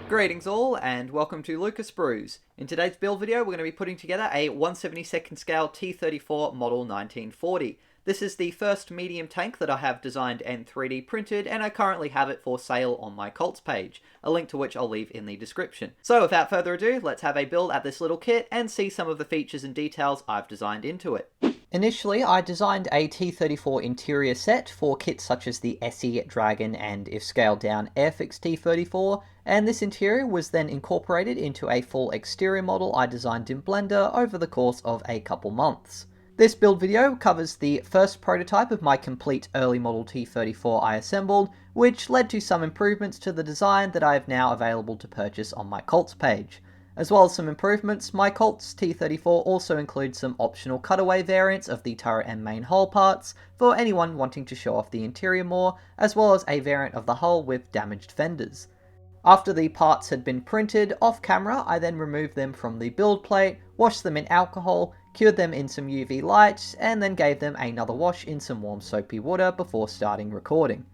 Greetings all, and welcome to Lucas Brews. In today's build video, we're going to be putting together a 1/72nd scale T-34 model 1940. This is the first medium tank that I have designed and 3D printed, and I currently have it for sale on my cults page, a link to which I'll leave in the description. So without further ado, let's have a build at this little kit and see some of the features and details I've designed into it. Initially, I designed a T-34 interior set for kits such as the SE, Dragon, and if scaled down, Airfix T-34, and this interior was then incorporated into a full exterior model I designed in Blender over the course of a couple months. This build video covers the first prototype of my complete early model T-34 I assembled, which led to some improvements to the design that I have now available to purchase on my cults page. As well as some improvements, my cults T-34 also includes some optional cutaway variants of the turret and main hull parts for anyone wanting to show off the interior more, as well as a variant of the hull with damaged fenders. After the parts had been printed off camera, I then removed them from the build plate, washed them in alcohol, cured them in some UV light, and then gave them another wash in some warm soapy water before starting recording.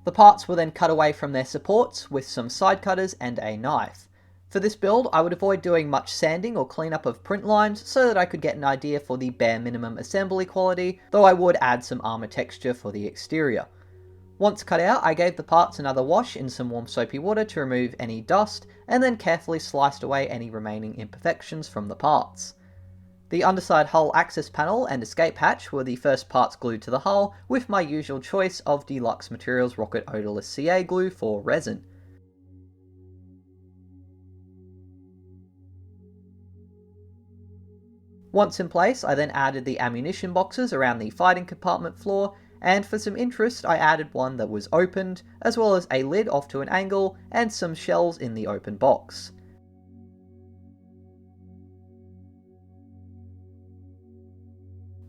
The parts were then cut away from their supports with some side cutters and a knife. For this build, I would avoid doing much sanding or cleanup of print lines so that I could get an idea for the bare minimum assembly quality, though I would add some armour texture for the exterior. Once cut out, I gave the parts another wash in some warm soapy water to remove any dust, and then carefully sliced away any remaining imperfections from the parts. The underside hull access panel and escape hatch were the first parts glued to the hull, with my usual choice of Deluxe Materials Rocket Odorless CA glue for resin. Once in place, I then added the ammunition boxes around the fighting compartment floor, and for some interest I added one that was opened, as well as a lid off to an angle, and some shells in the open box.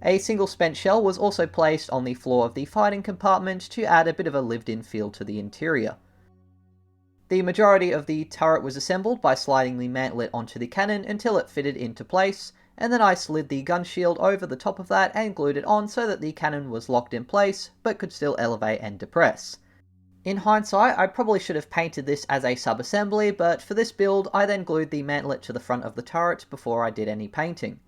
A single spent shell was also placed on the floor of the fighting compartment to add a bit of a lived-in feel to the interior. The majority of the turret was assembled by sliding the mantlet onto the cannon until it fitted into place, and then I slid the gun shield over the top of that and glued it on so that the cannon was locked in place, but could still elevate and depress. In hindsight, I probably should have painted this as a sub-assembly, but for this build I then glued the mantlet to the front of the turret before I did any painting.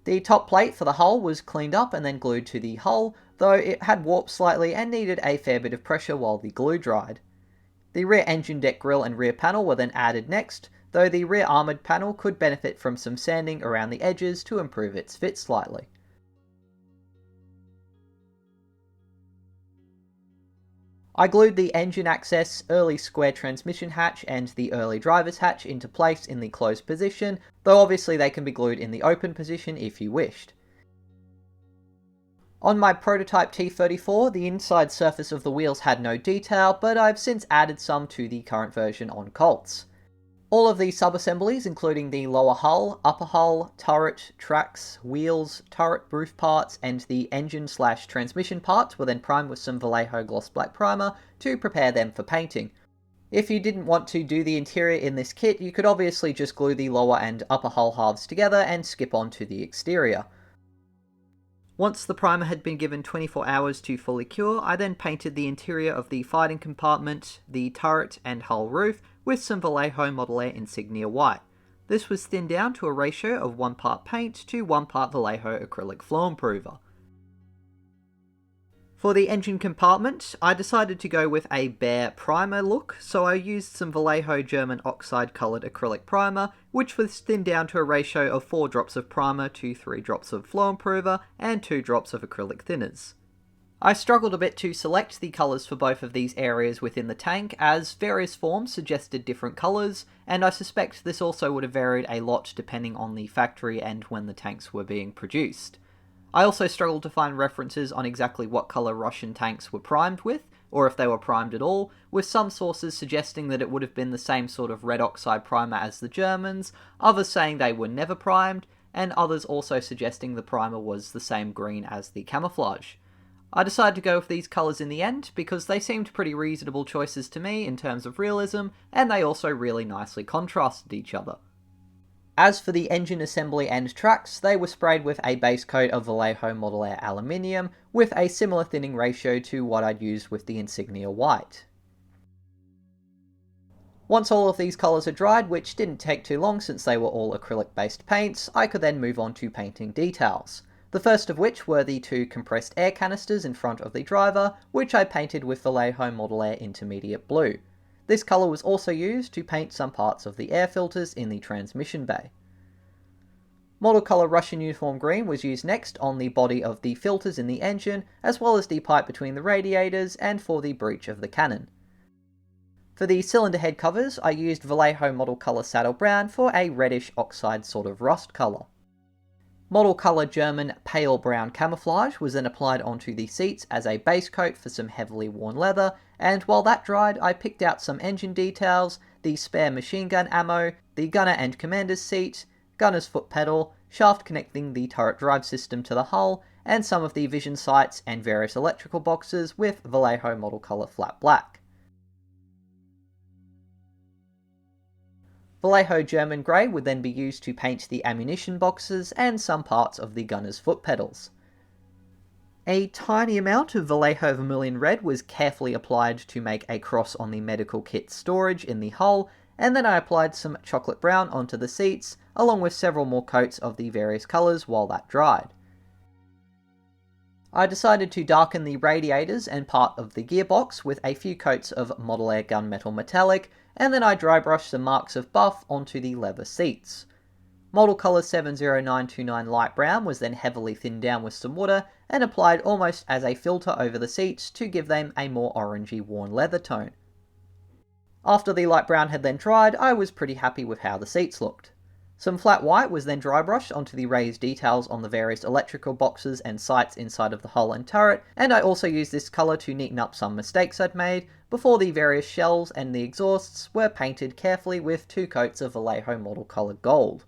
The top plate for the hull was cleaned up and then glued to the hull, though it had warped slightly and needed a fair bit of pressure while the glue dried. The rear engine deck grille and rear panel were then added next, though the rear armoured panel could benefit from some sanding around the edges to improve its fit slightly. I glued the engine access, early square transmission hatch and the early driver's hatch into place in the closed position, though obviously they can be glued in the open position if you wished. On my prototype T-34, the inside surface of the wheels had no detail, but I've since added some to the current version on cults. All of the sub-assemblies, including the lower hull, upper hull, turret, tracks, wheels, turret roof parts, and the engine/transmission parts were then primed with some Vallejo gloss black primer to prepare them for painting. If you didn't want to do the interior in this kit, you could obviously just glue the lower and upper hull halves together and skip on to the exterior. Once the primer had been given 24 hours to fully cure, I then painted the interior of the fighting compartment, the turret and hull roof with some Vallejo Model Air Insignia white. This was thinned down to a ratio of 1 part paint to 1 part Vallejo acrylic flow improver. For the engine compartment, I decided to go with a bare primer look, so I used some Vallejo German oxide coloured acrylic primer, which was thinned down to a ratio of 4 drops of primer to 3 drops of flow improver and 2 drops of acrylic thinners. I struggled a bit to select the colours for both of these areas within the tank, as various forms suggested different colours, and I suspect this also would have varied a lot depending on the factory and when the tanks were being produced. I also struggled to find references on exactly what colour Russian tanks were primed with, or if they were primed at all, with some sources suggesting that it would have been the same sort of red oxide primer as the Germans, others saying they were never primed, and others also suggesting the primer was the same green as the camouflage. I decided to go with these colours in the end because they seemed pretty reasonable choices to me in terms of realism, and they also really nicely contrasted each other. As for the engine assembly and tracks, they were sprayed with a base coat of Vallejo Model Air aluminium, with a similar thinning ratio to what I'd used with the Insignia white. Once all of these colours had dried, which didn't take too long since they were all acrylic based paints, I could then move on to painting details. The first of which were the two compressed air canisters in front of the driver, which I painted with Vallejo Model Air Intermediate Blue. This colour was also used to paint some parts of the air filters in the transmission bay. Model colour Russian Uniform Green was used next on the body of the filters in the engine, as well as the pipe between the radiators and for the breech of the cannon. For the cylinder head covers, I used Vallejo Model Colour Saddle Brown for a reddish oxide sort of rust colour. Model Colour German Pale Brown Camouflage was then applied onto the seats as a base coat for some heavily worn leather, and while that dried, I picked out some engine details, the spare machine gun ammo, the gunner and commander's seat, gunner's foot pedal, shaft connecting the turret drive system to the hull, and some of the vision sights and various electrical boxes with Vallejo Model Colour Flat Black. Vallejo German Grey would then be used to paint the ammunition boxes and some parts of the gunner's foot pedals. A tiny amount of Vallejo Vermilion Red was carefully applied to make a cross on the medical kit storage in the hull, and then I applied some chocolate brown onto the seats, along with several more coats of the various colours while that dried. I decided to darken the radiators and part of the gearbox with a few coats of Model Air Gunmetal Metallic, and then I dry brushed some marks of buff onto the leather seats. Model colour 70929 Light Brown was then heavily thinned down with some water and applied almost as a filter over the seats to give them a more orangey worn leather tone. After the light brown had then dried, I was pretty happy with how the seats looked. Some flat white was then dry brushed onto the raised details on the various electrical boxes and sights inside of the hull and turret, and I also used this colour to neaten up some mistakes I'd made before the various shells and the exhausts were painted carefully with 2 coats of Vallejo Model Colour Gold.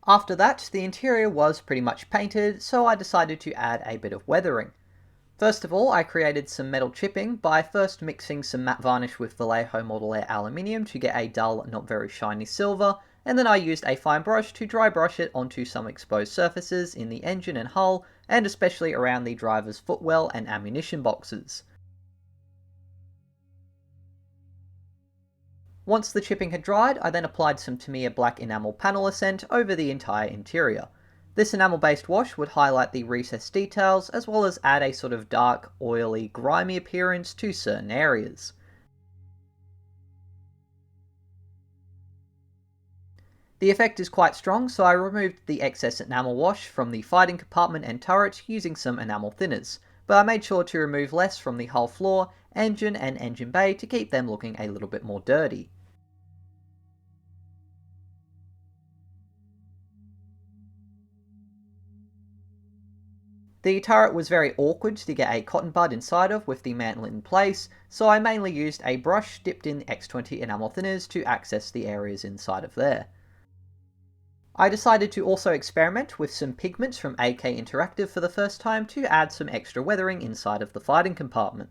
After that, the interior was pretty much painted, so I decided to add a bit of weathering. First of all, I created some metal chipping by first mixing some matte varnish with Vallejo Model Air aluminium to get a dull, not very shiny silver, and then I used a fine brush to dry brush it onto some exposed surfaces in the engine and hull, and especially around the driver's footwell and ammunition boxes. Once the chipping had dried, I then applied some Tamiya Black Enamel Panel Accent over the entire interior. This enamel-based wash would highlight the recessed details, as well as add a sort of dark, oily, grimy appearance to certain areas. The effect is quite strong, so I removed the excess enamel wash from the fighting compartment and turret using some enamel thinners, but I made sure to remove less from the hull floor, engine and engine bay to keep them looking a little bit more dirty. The turret was very awkward to get a cotton bud inside of with the mantle in place, so I mainly used a brush dipped in X20 enamel thinners to access the areas inside of there. I decided to also experiment with some pigments from AK Interactive for the first time to add some extra weathering inside of the fighting compartment.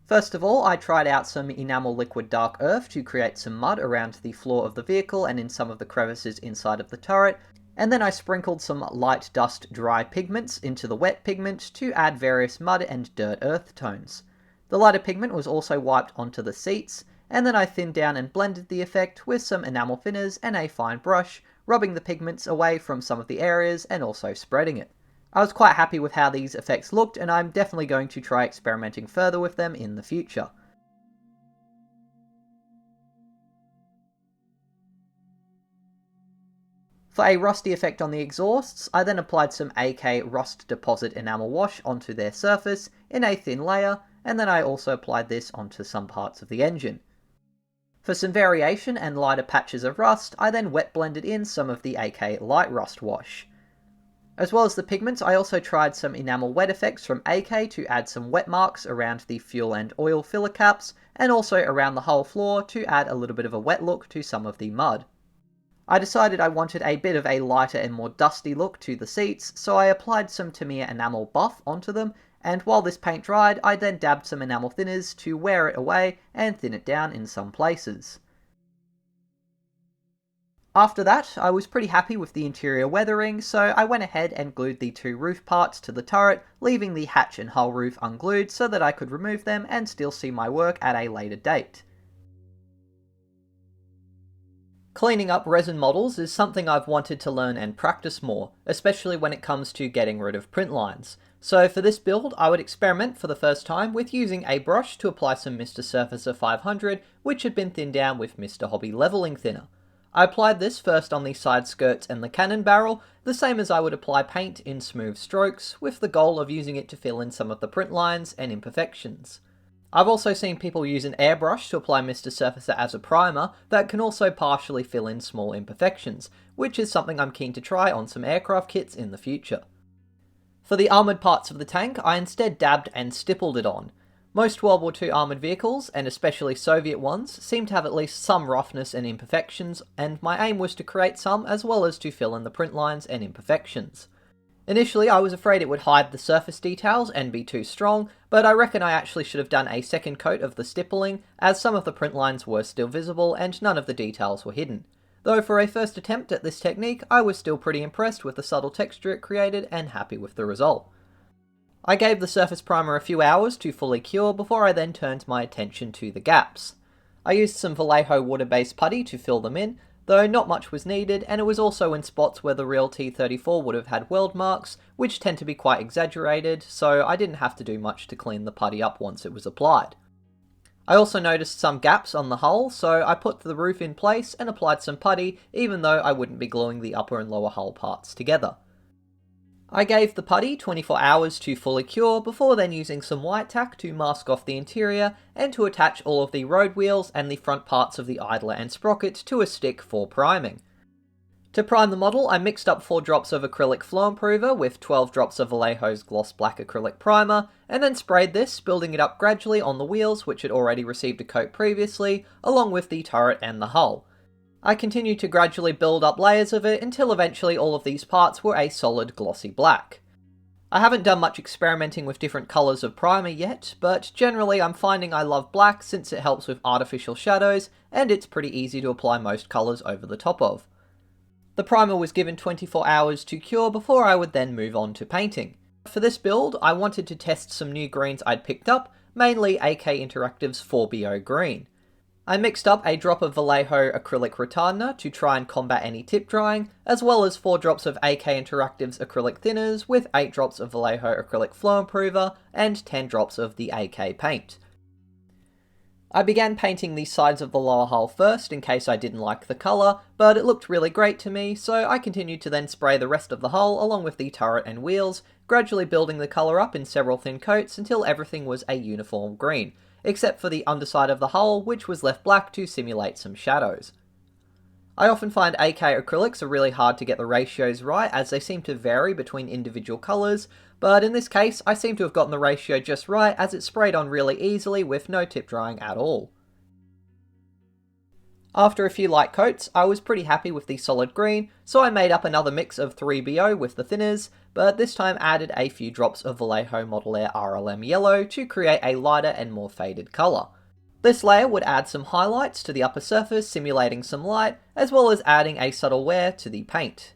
First of all, I tried out some enamel liquid dark earth to create some mud around the floor of the vehicle and in some of the crevices inside of the turret, and then I sprinkled some light dust dry pigments into the wet pigment to add various mud and dirt earth tones. The lighter pigment was also wiped onto the seats, and then I thinned down and blended the effect with some enamel thinners and a fine brush, rubbing the pigments away from some of the areas and also spreading it. I was quite happy with how these effects looked, and I'm definitely going to try experimenting further with them in the future. For a rusty effect on the exhausts, I then applied some AK Rust Deposit Enamel Wash onto their surface in a thin layer, and then I also applied this onto some parts of the engine. For some variation and lighter patches of rust, I then wet blended in some of the AK Light Rust Wash. As well as the pigments, I also tried some enamel wet effects from AK to add some wet marks around the fuel and oil filler caps, and also around the whole floor to add a little bit of a wet look to some of the mud. I decided I wanted a bit of a lighter and more dusty look to the seats, so I applied some Tamiya enamel buff onto them, and while this paint dried, I then dabbed some enamel thinners to wear it away and thin it down in some places. After that, I was pretty happy with the interior weathering, so I went ahead and glued the two roof parts to the turret, leaving the hatch and hull roof unglued so that I could remove them and still see my work at a later date. Cleaning up resin models is something I've wanted to learn and practice more, especially when it comes to getting rid of print lines. So for this build, I would experiment for the first time with using a brush to apply some Mr. Surfacer 500, which had been thinned down with Mr. Hobby leveling thinner. I applied this first on the side skirts and the cannon barrel, the same as I would apply paint in smooth strokes, with the goal of using it to fill in some of the print lines and imperfections. I've also seen people use an airbrush to apply Mr. Surfacer as a primer that can also partially fill in small imperfections, which is something I'm keen to try on some aircraft kits in the future. For the armoured parts of the tank, I instead dabbed and stippled it on. Most World War II armoured vehicles, and especially Soviet ones, seem to have at least some roughness and imperfections, and my aim was to create some as well as to fill in the print lines and imperfections. Initially I was afraid it would hide the surface details and be too strong, but I reckon I actually should have done a second coat of the stippling, as some of the print lines were still visible and none of the details were hidden. Though for a first attempt at this technique, I was still pretty impressed with the subtle texture it created and happy with the result. I gave the surface primer a few hours to fully cure before I then turned my attention to the gaps. I used some Vallejo water-based putty to fill them in, though not much was needed, and it was also in spots where the real T-34 would have had weld marks, which tend to be quite exaggerated, so I didn't have to do much to clean the putty up once it was applied. I also noticed some gaps on the hull, so I put the roof in place and applied some putty, even though I wouldn't be gluing the upper and lower hull parts together. I gave the putty 24 hours to fully cure before then using some white tack to mask off the interior and to attach all of the road wheels and the front parts of the idler and sprocket to a stick for priming. To prime the model, I mixed up 4 drops of acrylic flow improver with 12 drops of Vallejo's gloss black acrylic primer, and then sprayed this, building it up gradually on the wheels which had already received a coat previously, along with the turret and the hull. I continued to gradually build up layers of it until eventually all of these parts were a solid glossy black. I haven't done much experimenting with different colours of primer yet, but generally I'm finding I love black since it helps with artificial shadows and it's pretty easy to apply most colours over the top of. The primer was given 24 hours to cure before I would then move on to painting. For this build, I wanted to test some new greens I'd picked up, mainly AK Interactive's 4BO green. I mixed up a drop of Vallejo acrylic retardant to try and combat any tip drying, as well as 4 drops of AK Interactive's acrylic thinners with 8 drops of Vallejo acrylic flow improver and 10 drops of the AK paint. I began painting the sides of the lower hull first in case I didn't like the colour, but it looked really great to me, so I continued to then spray the rest of the hull along with the turret and wheels, gradually building the colour up in several thin coats until everything was a uniform green, except for the underside of the hull, which was left black to simulate some shadows. I often find AK acrylics are really hard to get the ratios right as they seem to vary between individual colours, but in this case I seem to have gotten the ratio just right as it sprayed on really easily with no tip drying at all. After a few light coats, I was pretty happy with the solid green, so I made up another mix of 3BO with the thinners, but this time added a few drops of Vallejo Model Air RLM Yellow to create a lighter and more faded colour. This layer would add some highlights to the upper surface, simulating some light, as well as adding a subtle wear to the paint.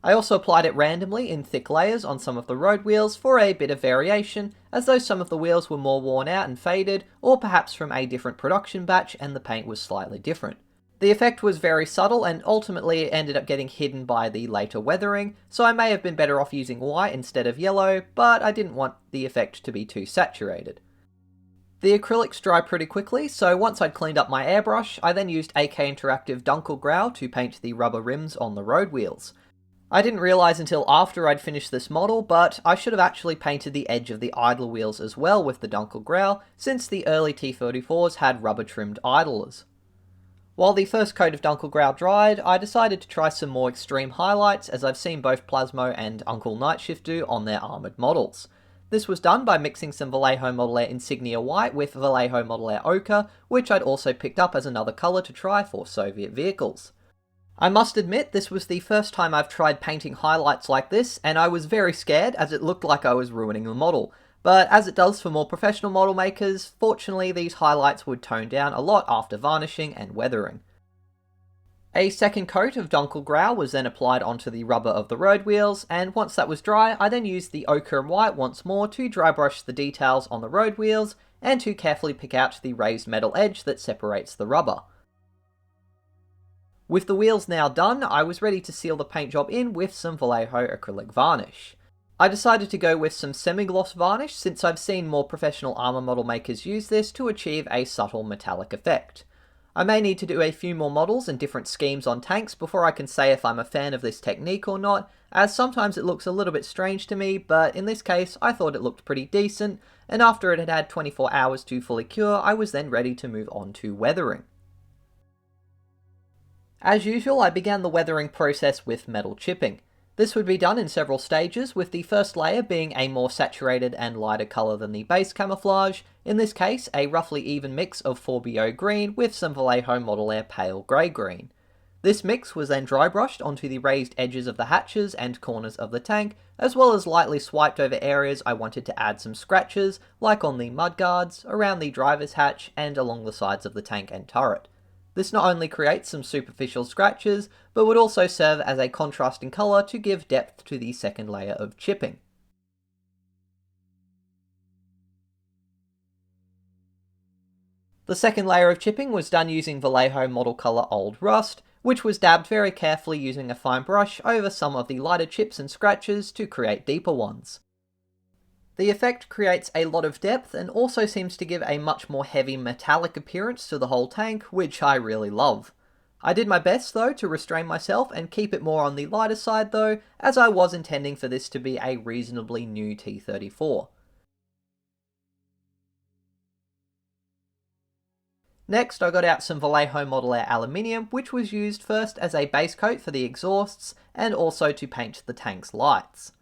I also applied it randomly in thick layers on some of the road wheels for a bit of variation, as though some of the wheels were more worn out and faded, or perhaps from a different production batch and the paint was slightly different. The effect was very subtle and ultimately it ended up getting hidden by the later weathering, so I may have been better off using white instead of yellow, but I didn't want the effect to be too saturated. The acrylics dry pretty quickly, so once I'd cleaned up my airbrush, I then used AK Interactive Dunkelgrau to paint the rubber rims on the road wheels. I didn't realise until after I'd finished this model, but I should have actually painted the edge of the idler wheels as well with the Dunkelgrau, since the early T-34s had rubber-trimmed idlers. While the first coat of Dunkelgrau dried, I decided to try some more extreme highlights as I've seen both Plasmo and Uncle Nightshift do on their armoured models. This was done by mixing some Vallejo Model Air Insignia White with Vallejo Model Air Ochre, which I'd also picked up as another colour to try for Soviet vehicles. I must admit this was the first time I've tried painting highlights like this, and I was very scared as it looked like I was ruining the model. But as it does for more professional model makers, fortunately these highlights would tone down a lot after varnishing and weathering. A second coat of Dunkelgrau was then applied onto the rubber of the road wheels, and once that was dry, I then used the ochre and white once more to dry brush the details on the road wheels and to carefully pick out the raised metal edge that separates the rubber. With the wheels now done, I was ready to seal the paint job in with some Vallejo acrylic varnish. I decided to go with some semi-gloss varnish since I've seen more professional armour model makers use this to achieve a subtle metallic effect. I may need to do a few more models and different schemes on tanks before I can say if I'm a fan of this technique or not, as sometimes it looks a little bit strange to me, but in this case I thought it looked pretty decent, and after it had had 24 hours to fully cure, I was then ready to move on to weathering. As usual, I began the weathering process with metal chipping. This would be done in several stages, with the first layer being a more saturated and lighter colour than the base camouflage, in this case a roughly even mix of 4BO green with some Vallejo Model Air pale grey green. This mix was then dry brushed onto the raised edges of the hatches and corners of the tank, as well as lightly swiped over areas I wanted to add some scratches, like on the mudguards, around the driver's hatch, and along the sides of the tank and turret. This not only creates some superficial scratches, but would also serve as a contrasting colour to give depth to the second layer of chipping. The second layer of chipping was done using Vallejo Model Colour Old Rust, which was dabbed very carefully using a fine brush over some of the lighter chips and scratches to create deeper ones. The effect creates a lot of depth and also seems to give a much more heavy metallic appearance to the whole tank, which I really love. I did my best though to restrain myself and keep it more on the lighter side though, as I was intending for this to be a reasonably new T-34. Next, I got out some Vallejo Model Air aluminium, which was used first as a base coat for the exhausts and also to paint the tank's lights.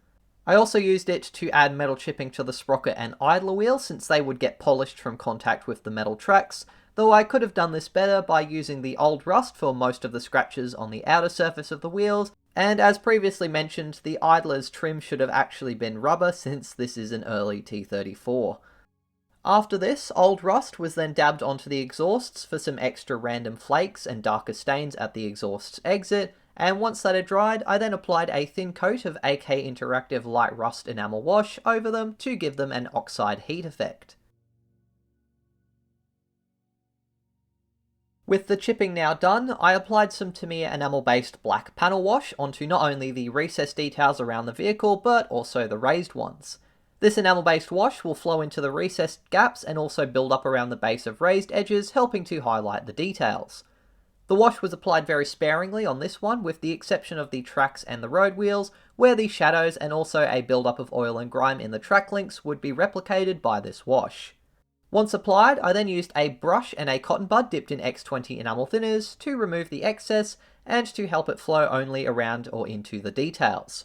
I also used it to add metal chipping to the sprocket and idler wheel since they would get polished from contact with the metal tracks, though I could have done this better by using the old rust for most of the scratches on the outer surface of the wheels, and as previously mentioned, the idler's trim should have actually been rubber since this is an early T-34. After this, old rust was then dabbed onto the exhausts for some extra random flakes and darker stains at the exhaust's exit, and once that had dried, I then applied a thin coat of AK Interactive Light Rust Enamel Wash over them to give them an oxide heat effect. With the chipping now done, I applied some Tamiya enamel-based black panel wash onto not only the recess details around the vehicle, but also the raised ones. This enamel-based wash will flow into the recessed gaps and also build up around the base of raised edges, helping to highlight the details. The wash was applied very sparingly on this one, with the exception of the tracks and the road wheels, where the shadows and also a build-up of oil and grime in the track links would be replicated by this wash. Once applied, I then used a brush and a cotton bud dipped in X20 enamel thinners to remove the excess and to help it flow only around or into the details.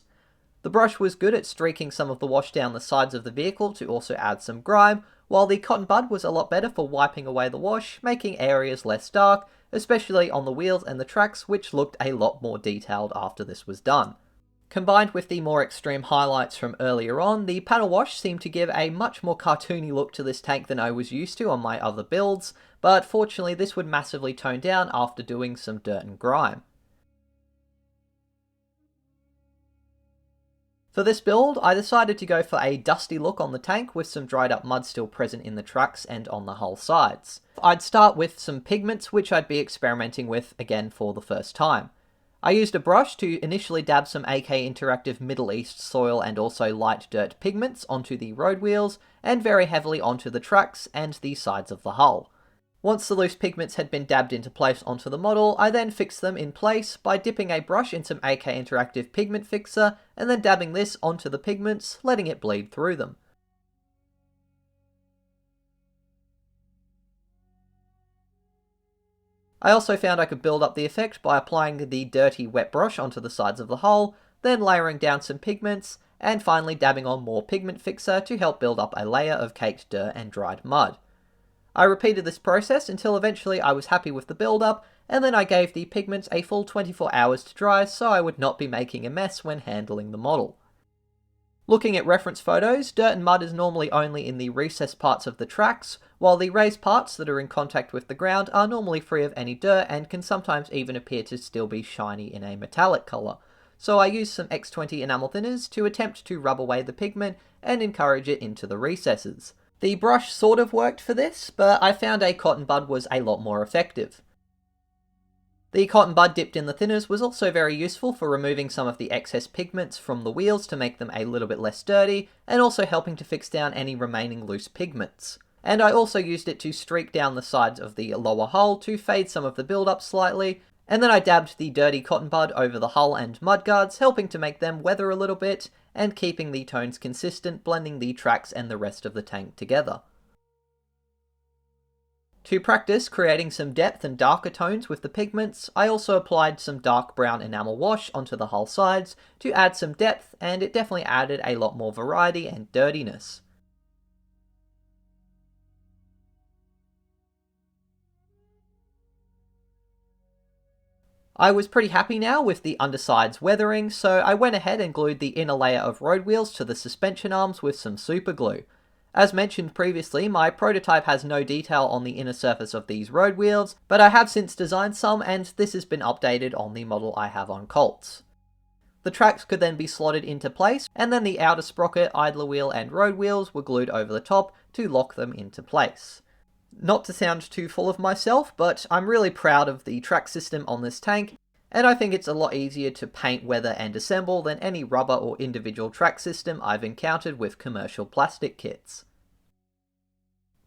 The brush was good at streaking some of the wash down the sides of the vehicle to also add some grime, while the cotton bud was a lot better for wiping away the wash, making areas less dark, especially on the wheels and the tracks, which looked a lot more detailed after this was done. Combined with the more extreme highlights from earlier on, the panel wash seemed to give a much more cartoony look to this tank than I was used to on my other builds, but fortunately this would massively tone down after doing some dirt and grime. For this build, I decided to go for a dusty look on the tank with some dried up mud still present in the tracks and on the hull sides. I'd start with some pigments, which I'd be experimenting with again for the first time. I used a brush to initially dab some AK Interactive Middle East soil and also light dirt pigments onto the road wheels, and very heavily onto the tracks and the sides of the hull. Once the loose pigments had been dabbed into place onto the model, I then fixed them in place by dipping a brush in some AK Interactive Pigment Fixer and then dabbing this onto the pigments, letting it bleed through them. I also found I could build up the effect by applying the dirty wet brush onto the sides of the hull, then layering down some pigments, and finally dabbing on more pigment fixer to help build up a layer of caked dirt and dried mud. I repeated this process until eventually I was happy with the build-up, and then I gave the pigments a full 24 hours to dry so I would not be making a mess when handling the model. Looking at reference photos, dirt and mud is normally only in the recessed parts of the tracks, while the raised parts that are in contact with the ground are normally free of any dirt and can sometimes even appear to still be shiny in a metallic colour. So I used some X20 enamel thinners to attempt to rub away the pigment and encourage it into the recesses. The brush sort of worked for this, but I found a cotton bud was a lot more effective. The cotton bud dipped in the thinners was also very useful for removing some of the excess pigments from the wheels to make them a little bit less dirty, and also helping to fix down any remaining loose pigments. And I also used it to streak down the sides of the lower hull to fade some of the build-up slightly, and then I dabbed the dirty cotton bud over the hull and mudguards, helping to make them weather a little bit, and keeping the tones consistent, blending the tracks and the rest of the tank together. To practice creating some depth and darker tones with the pigments, I also applied some dark brown enamel wash onto the hull sides to add some depth, and it definitely added a lot more variety and dirtiness. I was pretty happy now with the undersides weathering, so I went ahead and glued the inner layer of road wheels to the suspension arms with some super glue. As mentioned previously, my prototype has no detail on the inner surface of these road wheels, but I have since designed some, and this has been updated on the model I have on Colts. The tracks could then be slotted into place, and then the outer sprocket, idler wheel and road wheels were glued over the top to lock them into place. Not to sound too full of myself, but I'm really proud of the track system on this tank, and I think it's a lot easier to paint, weather and assemble than any rubber or individual track system I've encountered with commercial plastic kits.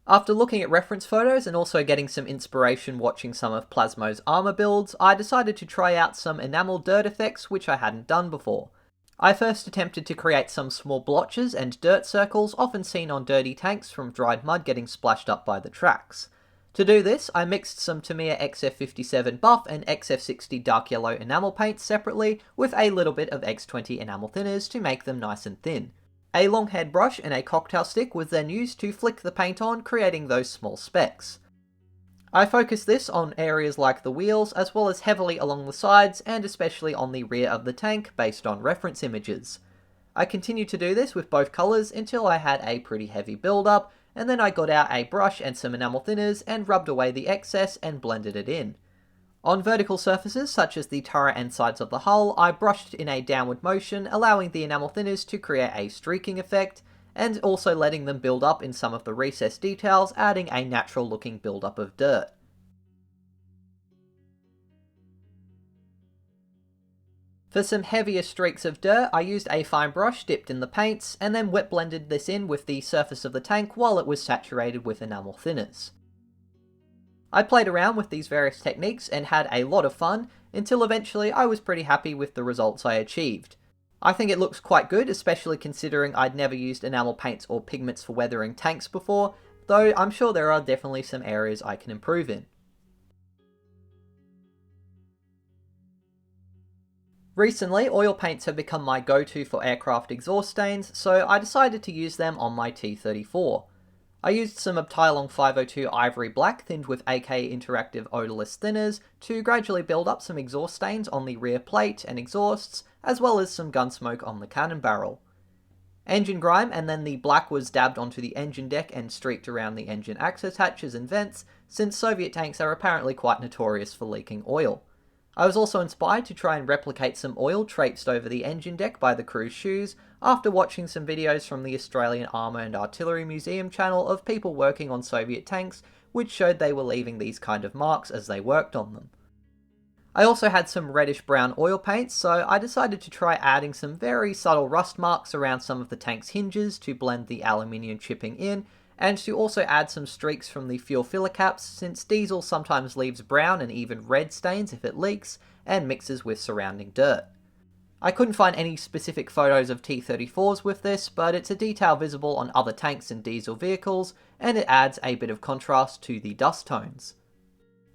After looking at reference photos and also getting some inspiration watching some of Plasmo's armour builds, I decided to try out some enamel dirt effects which I hadn't done before. I first attempted to create some small blotches and dirt circles often seen on dirty tanks from dried mud getting splashed up by the tracks. To do this, I mixed some Tamiya XF57 buff and XF60 dark yellow enamel paints separately with a little bit of X20 enamel thinners to make them nice and thin. A long head brush and a cocktail stick was then used to flick the paint on, creating those small specks. I focused this on areas like the wheels, as well as heavily along the sides, and especially on the rear of the tank, based on reference images. I continued to do this with both colours until I had a pretty heavy build-up, and then I got out a brush and some enamel thinners and rubbed away the excess and blended it in. On vertical surfaces, such as the turret and sides of the hull, I brushed in a downward motion, allowing the enamel thinners to create a streaking effect, and also letting them build up in some of the recessed details, adding a natural looking build-up of dirt. For some heavier streaks of dirt, I used a fine brush dipped in the paints, and then wet blended this in with the surface of the tank while it was saturated with enamel thinners. I played around with these various techniques and had a lot of fun, until eventually I was pretty happy with the results I achieved. I think it looks quite good, especially considering I'd never used enamel paints or pigments for weathering tanks before, though I'm sure there are definitely some areas I can improve in. Recently, oil paints have become my go-to for aircraft exhaust stains, so I decided to use them on my T-34. I used some Abteilung 502 Ivory Black thinned with AK Interactive odorless thinners to gradually build up some exhaust stains on the rear plate and exhausts, as well as some gun smoke on the cannon barrel. Engine grime, and then the black was dabbed onto the engine deck and streaked around the engine access hatches and vents, since Soviet tanks are apparently quite notorious for leaking oil. I was also inspired to try and replicate some oil traipsed over the engine deck by the crew's shoes after watching some videos from the Australian Armour and Artillery Museum channel of people working on Soviet tanks, which showed they were leaving these kind of marks as they worked on them. I also had some reddish-brown oil paints, so I decided to try adding some very subtle rust marks around some of the tank's hinges to blend the aluminium chipping in, and to also add some streaks from the fuel filler caps, since diesel sometimes leaves brown and even red stains if it leaks, and mixes with surrounding dirt. I couldn't find any specific photos of T-34s with this, but it's a detail visible on other tanks and diesel vehicles, and it adds a bit of contrast to the dust tones.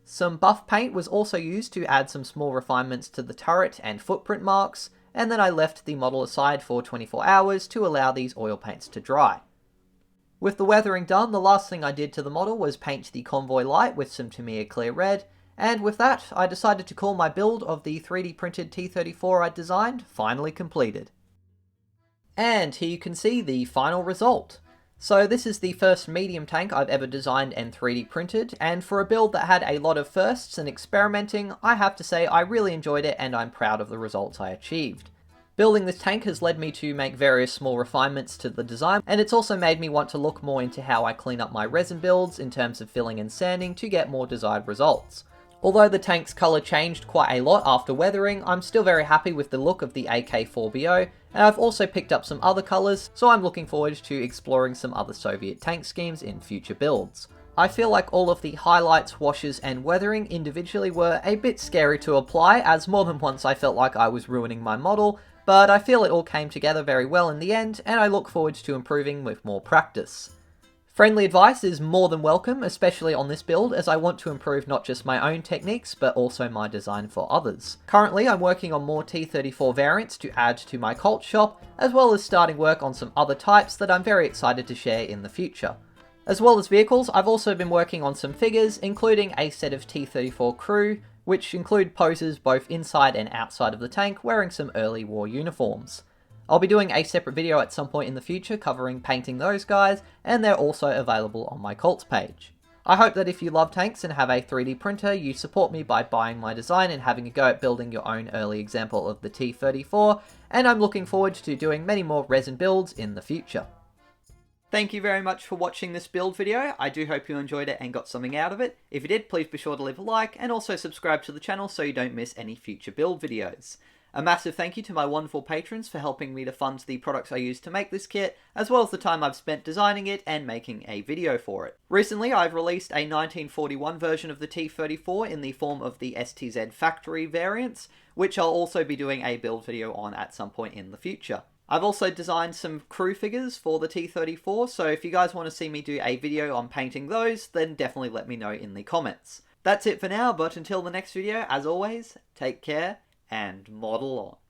Some buff paint was also used to add some small refinements to the turret and footprint marks, and then I left the model aside for 24 hours to allow these oil paints to dry. With the weathering done, the last thing I did to the model was paint the convoy light with some Tamiya clear red, and with that, I decided to call my build of the 3D printed T-34 I'd designed finally completed. And here you can see the final result. So this is the first medium tank I've ever designed and 3D printed, and for a build that had a lot of firsts and experimenting, I have to say I really enjoyed it and I'm proud of the results I achieved. Building this tank has led me to make various small refinements to the design, and it's also made me want to look more into how I clean up my resin builds in terms of filling and sanding to get more desired results. Although the tank's colour changed quite a lot after weathering, I'm still very happy with the look of the AK-4BO, and I've also picked up some other colours, so I'm looking forward to exploring some other Soviet tank schemes in future builds. I feel like all of the highlights, washes and weathering individually were a bit scary to apply, as more than once I felt like I was ruining my model, but I feel it all came together very well in the end, and I look forward to improving with more practice. Friendly advice is more than welcome, especially on this build, as I want to improve not just my own techniques, but also my design for others. Currently, I'm working on more T-34 variants to add to my cult shop, as well as starting work on some other types that I'm very excited to share in the future. As well as vehicles, I've also been working on some figures, including a set of T-34 crew, which include poses both inside and outside of the tank wearing some early war uniforms. I'll be doing a separate video at some point in the future covering painting those guys, and they're also available on my cults page. I hope that if you love tanks and have a 3D printer, you support me by buying my design and having a go at building your own early example of the T-34, and I'm looking forward to doing many more resin builds in the future. Thank you very much for watching this build video. I do hope you enjoyed it and got something out of it. If you did, please be sure to leave a like and also subscribe to the channel so you don't miss any future build videos. A massive thank you to my wonderful patrons for helping me to fund the products I use to make this kit, as well as the time I've spent designing it and making a video for it. Recently, I've released a 1941 version of the T-34 in the form of the STZ factory variants, which I'll also be doing a build video on at some point in the future. I've also designed some crew figures for the T-34, so if you guys want to see me do a video on painting those, then definitely let me know in the comments. That's it for now, but until the next video, as always, take care and model on.